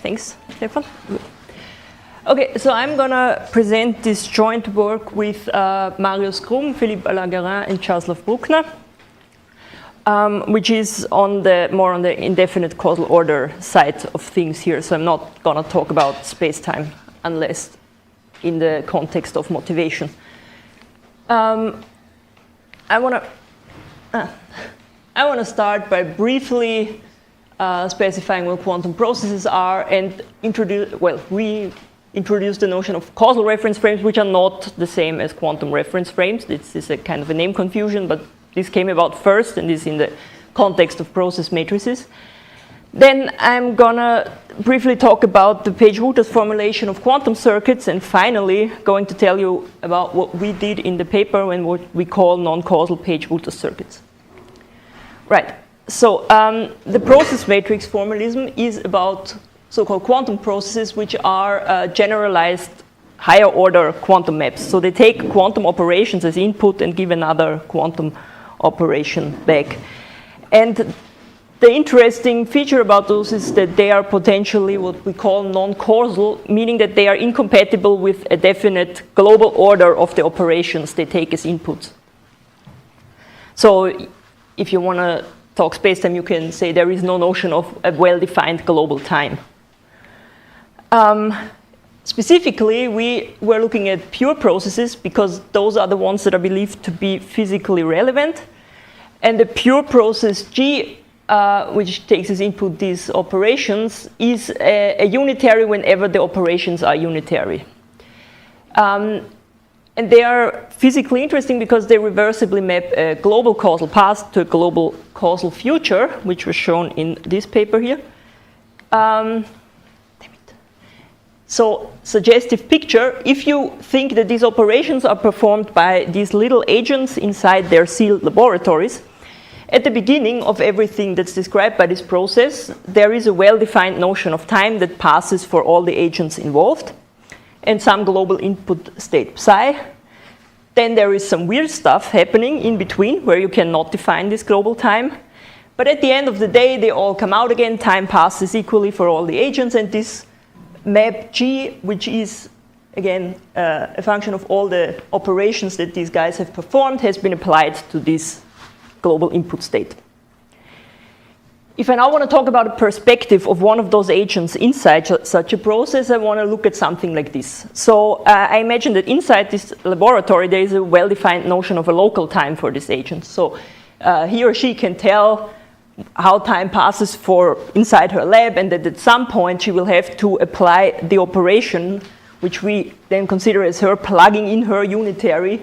Thanks, Stefan. Okay, so I'm going to present this joint work with Marius Krum, Philippe Alaguerin, and Czeslaw Bruckner, which is on more on the indefinite causal order side of things here. So I'm not going to talk about space-time unless in the context of motivation. I want to start by briefly specifying what quantum processes are and reintroduce the notion of causal reference frames, which are not the same as quantum reference frames. This is a kind of a name confusion, but this came about first and is in the context of process matrices. Then I'm gonna briefly talk about the Page-Wootters formulation of quantum circuits, and finally going to tell you about what we did in the paper and what we call non-causal Page-Wootters circuits. Right, so the process matrix formalism is about so-called quantum processes which are generalized higher order quantum maps. So they take quantum operations as input and give another quantum operation back. And the interesting feature about those is that they are potentially what we call non-causal, meaning that they are incompatible with a definite global order of the operations they take as inputs. So if you want to talk spacetime, you can say there is no notion of a well-defined global time. Specifically, we were looking at pure processes because those are the ones that are believed to be physically relevant. And the pure process G, which takes as input these operations, is a unitary whenever the operations are unitary. And they are physically interesting because they reversibly map a global causal past to a global causal future, which was shown in this paper here. So, suggestive picture, if you think that these operations are performed by these little agents inside their sealed laboratories, at the beginning of everything that's described by this process, there is a well-defined notion of time that passes for all the agents involved, and some global input state psi. Then there is some weird stuff happening in between where you cannot define this global time. But at the end of the day, they all come out again, time passes equally for all the agents, and this map G, which is, again, a function of all the operations that these guys have performed, has been applied to this global input state. If I now want to talk about a perspective of one of those agents inside such a process, I want to look at something like this. So I imagine that inside this laboratory, there is a well-defined notion of a local time for this agent. So he or she can tell how time passes for inside her lab, and that at some point she will have to apply the operation, which we then consider as her plugging in her unitary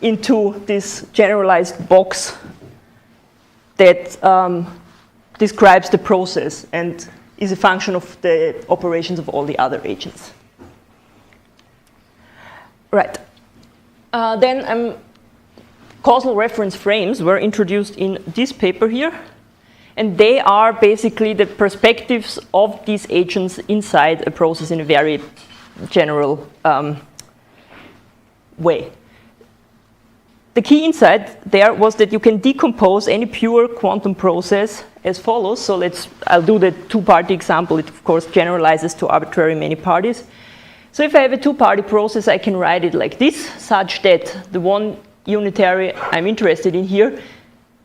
into this generalized box that describes the process and is a function of the operations of all the other agents. Right. Then causal reference frames were introduced in this paper here. And they are basically the perspectives of these agents inside a process in a very general way. The key insight there was that you can decompose any pure quantum process as follows. So I'll do the two-party example. It, of course, generalizes to arbitrary many parties. So if I have a two-party process, I can write it like this, such that the one unitary I'm interested in here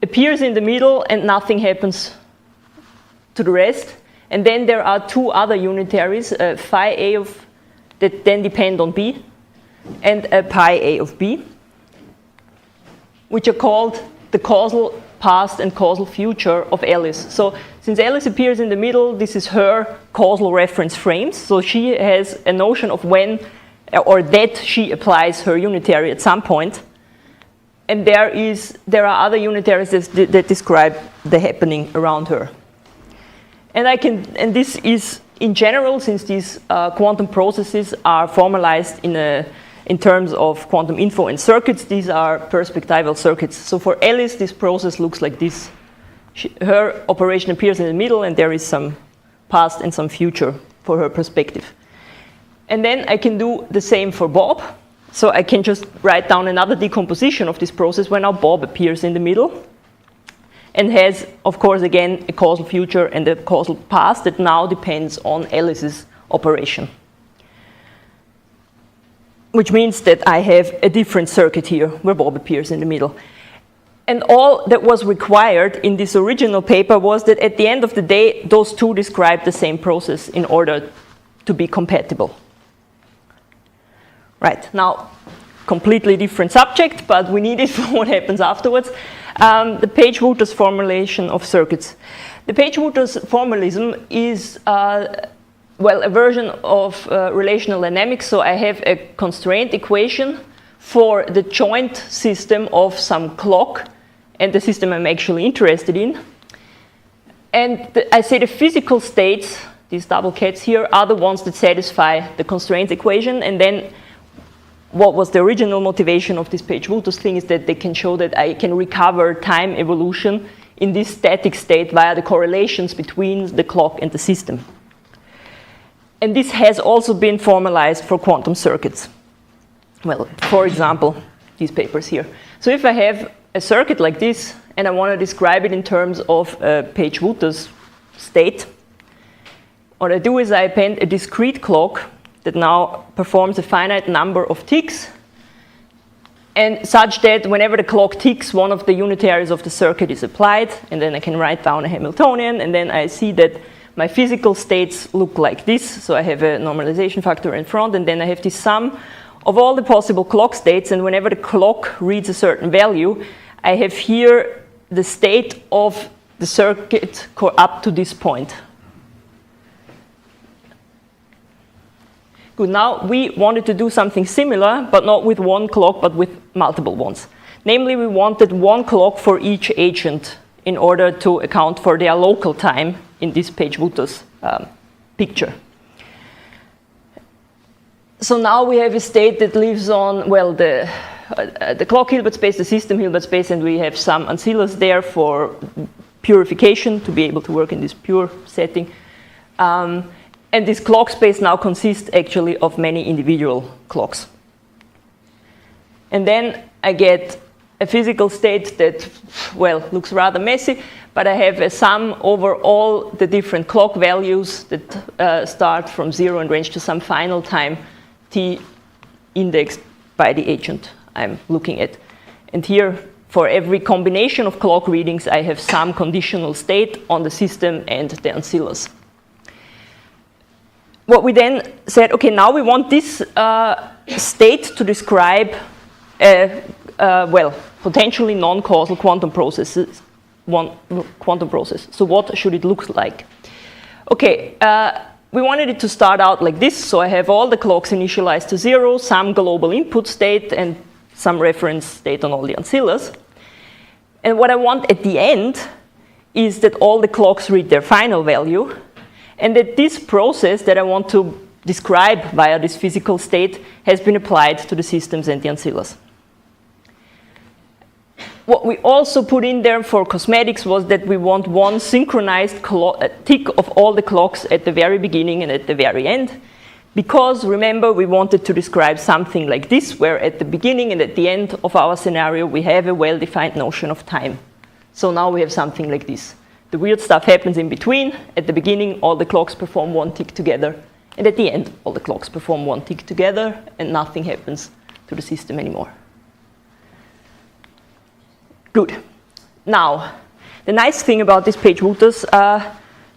appears in the middle and nothing happens to the rest. And then there are two other unitaries, phi A that then depend on B, and a pi A of B, which are called the causal past and causal future of Alice. So since Alice appears in the middle, this is her causal reference frames. So she has a notion of when or that she applies her unitary at some point. And there are other unitaries that describe the happening around her. And this is, in general, since these quantum processes are formalized in terms of quantum info and circuits, these are perspectival circuits. So for Alice, this process looks like this. Her operation appears in the middle, and there is some past and some future for her perspective. And then I can do the same for Bob. So I can just write down another decomposition of this process where now Bob appears in the middle. and has, of course, again, a causal future and a causal past that now depends on Alice's operation. Which means that I have a different circuit here where Bob appears in the middle. And all that was required in this original paper was that at the end of the day, those two describe the same process in order to be compatible. Right, now, completely different subject, but we need it for what happens afterwards. The Page-Wootters formulation of circuits. The Page-Wootters formalism is well, a version of relational dynamics. So I have a constraint equation for the joint system of some clock and the system I'm actually interested in. And I say the physical states, these double cats here, are the ones that satisfy the constraint equation. And then what was the original motivation of this Page-Wootters thing is that they can show that I can recover time evolution in this static state via the correlations between the clock and the system. And this has also been formalized for quantum circuits. Well, for example, these papers here. So if I have a circuit like this, and I want to describe it in terms of a Page-Wootters state, what I do is I append a discrete clock that now performs a finite number of ticks, and such that whenever the clock ticks, one of the unitaries of the circuit is applied, and then I can write down a Hamiltonian, and then I see that my physical states look like this. So I have a normalization factor in front, and then I have this sum of all the possible clock states, and whenever the clock reads a certain value, I have here the state of the circuit up to this point. Good, now we wanted to do something similar, but not with one clock, but with multiple ones. Namely, we wanted one clock for each agent in order to account for their local time in this Page-Wootters picture. So now we have a state that lives on, well, the clock Hilbert space, the system Hilbert space, and we have some ancillas there for purification to be able to work in this pure setting. And this clock space now consists actually of many individual clocks. And then I get a physical state that, well, looks rather messy, but I have a sum over all the different clock values that start from 0 and range to some final time t indexed by the agent I'm looking at. And here, for every combination of clock readings, I have some conditional state on the system and the ancillas. What we then said, okay, now we want this state to describe well, potentially non-causal quantum processes, quantum process. So what should it look like? Okay, we wanted it to start out like this. So I have all the clocks initialized to 0, some global input state, and some reference state on all the ancillas. And what I want at the end is that all the clocks read their final value, and that this process that I want to describe via this physical state has been applied to the systems and the ancillas. What we also put in there for cosmetics was that we want one synchronized tick of all the clocks at the very beginning and at the very end. Because, remember, we wanted to describe something like this, where at the beginning and at the end of our scenario, we have a well-defined notion of time. So now we have something like this. The weird stuff happens in between. At the beginning, all the clocks perform one tick together. And at the end, all the clocks perform one tick together, and nothing happens to the system anymore. Good. Now, the nice thing about this Page-Wootters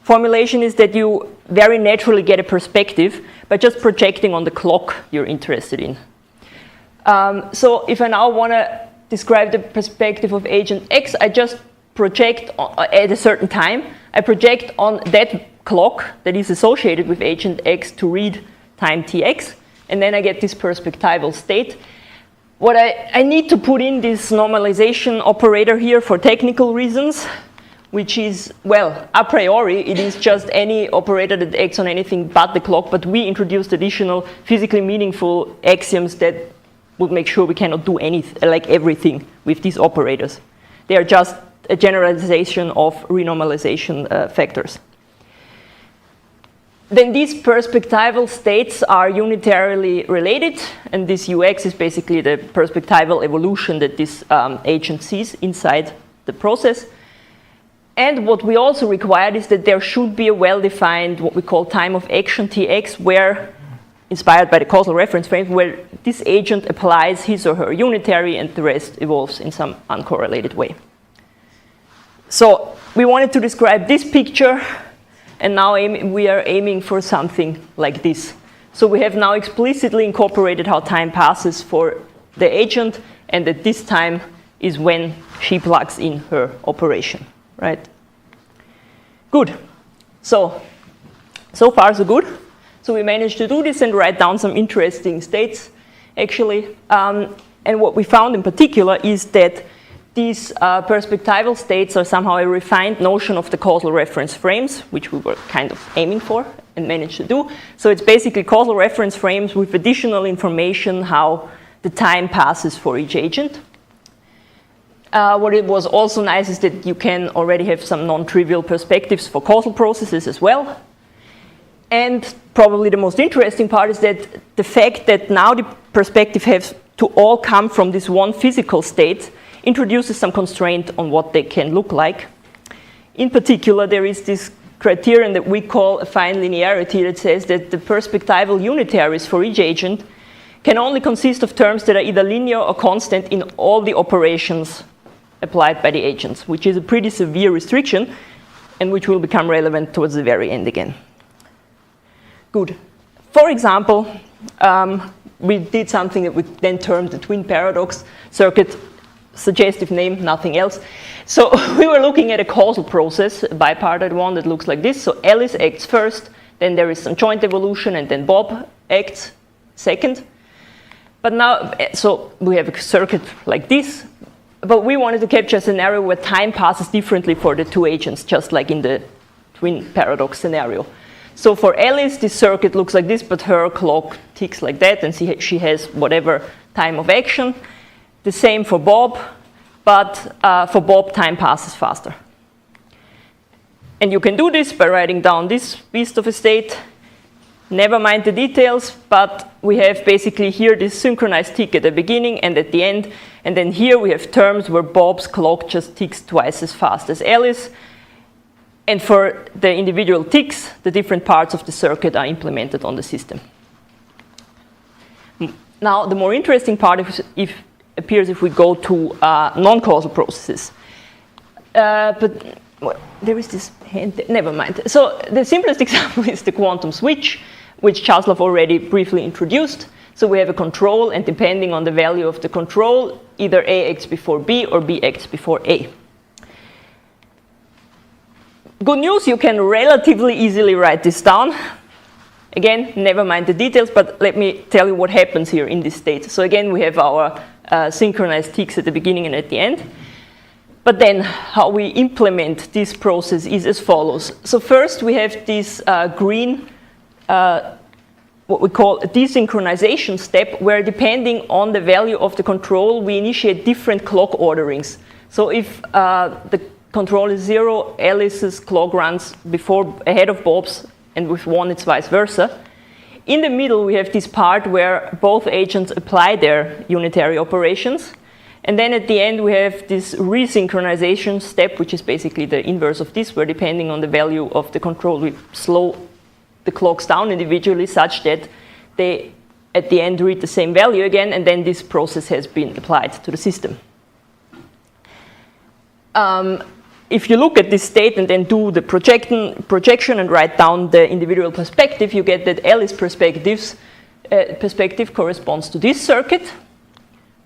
formulation is that you very naturally get a perspective by just projecting on the clock you're interested in. So if I now want to describe the perspective of agent X, I just project at a certain time. I project on that clock that is associated with agent X to read time Tx, and then I get this perspectival state. What I need to put in this normalization operator here for technical reasons, which is, well, a priori, it is just any operator that acts on anything but the clock, but we introduced additional physically meaningful axioms that would make sure we cannot do anything, like everything with these operators. They are just a generalization of renormalization factors. Then these perspectival states are unitarily related, and this Ux is basically the perspectival evolution that this agent sees inside the process. And what we also required is that there should be a well-defined, what we call time of action, Tx, where, inspired by the causal reference frame, where this agent applies his or her unitary and the rest evolves in some uncorrelated way. So we wanted to describe this picture, and now we are aiming for something like this. So we have now explicitly incorporated how time passes for the agent, and that this time is when she plugs in her operation, right? Good. So far so good. So we managed to do this and write down some interesting states, actually. And what we found in particular is that these perspectival states are somehow a refined notion of the causal reference frames, which we were kind of aiming for and managed to do. So it's basically causal reference frames with additional information how the time passes for each agent. What it was also nice is that you can already have some non-trivial perspectives for causal processes as well. And probably the most interesting part is that the fact that now the perspective has to all come from this one physical state introduces some constraint on what they can look like. In particular, there is this criterion that we call affine linearity that says that the perspectival unitaries for each agent can only consist of terms that are either linear or constant in all the operations applied by the agents, which is a pretty severe restriction and which will become relevant towards the very end again. Good. For example, we did something that we then termed the twin paradox circuit, suggestive name, nothing else. So we were looking at a causal process, a bipartite one that looks like this. So Alice acts first, then there is some joint evolution, and then Bob acts second. But now, so we have a circuit like this, but we wanted to capture a scenario where time passes differently for the two agents, just like in the twin paradox scenario. So for Alice, this circuit looks like this, but her clock ticks like that, and she has whatever time of action. The same for Bob, but for Bob, time passes faster. And you can do this by writing down this beast of a state. Never mind the details, but we have basically here this synchronized tick at the beginning and at the end. And then here we have terms where Bob's clock just ticks twice as fast as Alice. And for the individual ticks, the different parts of the circuit are implemented on the system. Now, the more interesting part appears if we go to non-causal processes. But well, there is this hand, never mind. So the simplest example is the quantum switch, which Časlav already briefly introduced. So we have a control, and depending on the value of the control, either A acts before B or B acts before A. Good news, you can relatively easily write this down. Again, never mind the details, but let me tell you what happens here in this state. So again, we have our synchronized ticks at the beginning and at the end. But then how we implement this process is as follows. So first we have this green, what we call a desynchronization step, where depending on the value of the control, we initiate different clock orderings. So if the control is 0, Alice's clock runs ahead of Bob's, and with 1 it's vice versa. In the middle we have this part where both agents apply their unitary operations. And then at the end we have this resynchronization step, which is basically the inverse of this, where depending on the value of the control, we slow the clocks down individually such that they at the end read the same value again, and then this process has been applied to the system. If you look at this state and then do the projection and write down the individual perspective, you get that Alice's perspective corresponds to this circuit,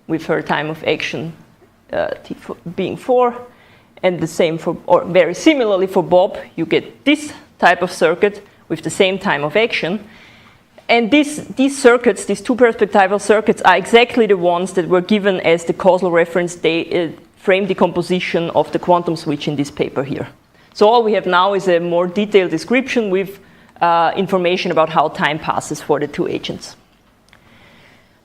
with her time of action being 4, and the same for, or very similarly for Bob, you get this type of circuit with the same time of action. And these circuits, these two perspectival circuits, are exactly the ones that were given as the causal reference frame decomposition of the quantum switch in this paper here. So all we have now is a more detailed description with information about how time passes for the two agents.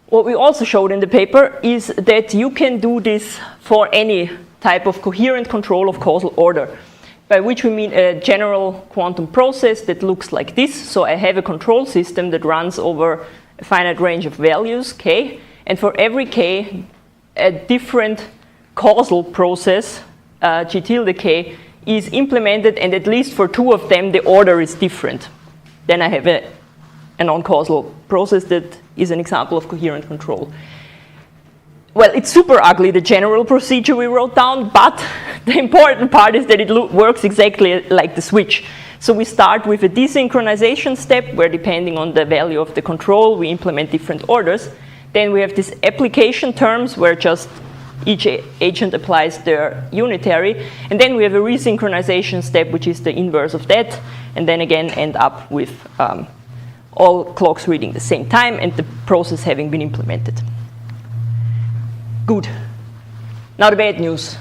What we also showed in the paper is that you can do this for any type of coherent control of causal order, by which we mean a general quantum process that looks like this. So I have a control system that runs over a finite range of values, k, and for every k, a different causal process, g tilde k, is implemented, and at least for 2 of them, the order is different. Then I have a non-causal process that is an example of coherent control. Well, it's super ugly, the general procedure we wrote down, but the important part is that it works exactly like the switch. So we start with a desynchronization step, where depending on the value of the control, we implement different orders. Then we have these application terms, where just each agent applies their unitary. And then we have a resynchronization step, which is the inverse of that. And then again, end up with all clocks reading the same time and the process having been implemented. Good. Now the bad news.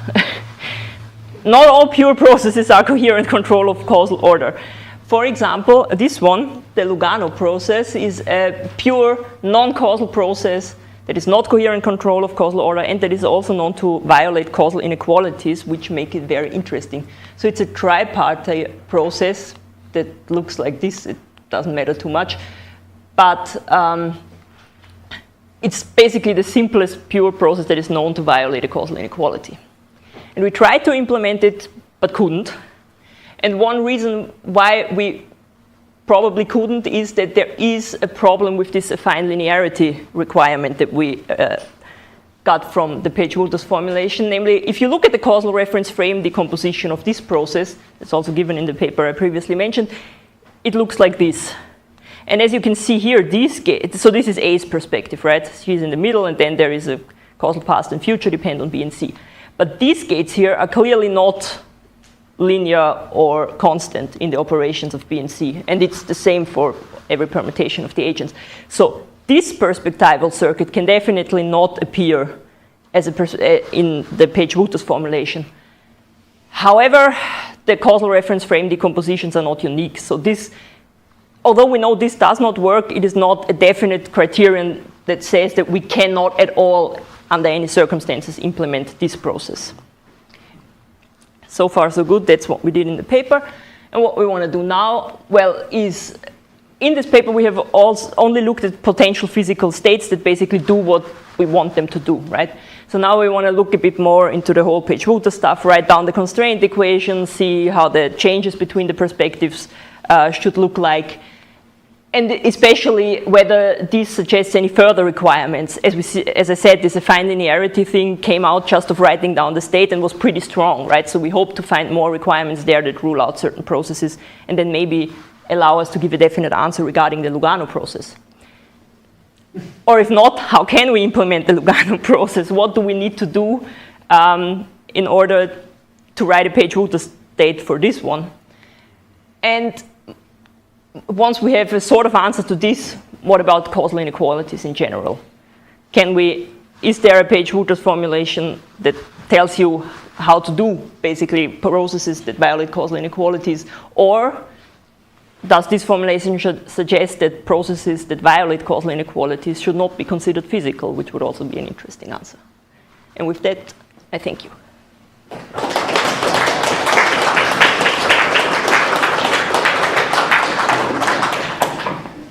Not all pure processes are coherent control of causal order. For example, this one, the Lugano process, is a pure non-causal process that is not coherent control of causal order, and that is also known to violate causal inequalities, which make it very interesting. So it's a tripartite process that looks like this. It doesn't matter too much. But it's basically the simplest pure process that is known to violate a causal inequality. And we tried to implement it, but couldn't. And one reason why we probably couldn't is that there is a problem with this affine linearity requirement that we got from the Page-Wootters formulation. Namely, if you look at the causal reference frame decomposition of this process, it's also given in the paper I previously mentioned, it looks like this. And as you can see here, these gates, so this is A's perspective, right? She's in the middle, and then there is a causal past and future depend on B and C. But these gates here are clearly not linear or constant in the operations of B and C. And it's the same for every permutation of the agents. So this perspectival circuit can definitely not appear as in the Page-Wootters formulation. However, the causal reference frame decompositions are not unique. So this, although we know this does not work, it is not a definite criterion that says that we cannot at all, under any circumstances, implement this process. So far, so good. That's what we did in the paper. And what we want to do now, well, is in this paper we have also only looked at potential physical states that basically do what we want them to do, right? So now we want to look a bit more into the whole Page-Wootters stuff, write down the constraint equation, see how the changes between the perspectives should look like, and especially whether this suggests any further requirements. As I said, this affine linearity thing came out just of writing down the state and was pretty strong, right? So we hope to find more requirements there that rule out certain processes and then maybe allow us to give a definite answer regarding the Lugano process. Or if not, how can we implement the Lugano process? What do we need to do in order to write a Page-Wootters state for this one? And once we have a sort of answer to this, what about causal inequalities in general? Is there a Page-Wootters formulation that tells you how to do basically processes that violate causal inequalities? Or does this formulation suggest that processes that violate causal inequalities should not be considered physical, which would also be an interesting answer? And with that, I thank you.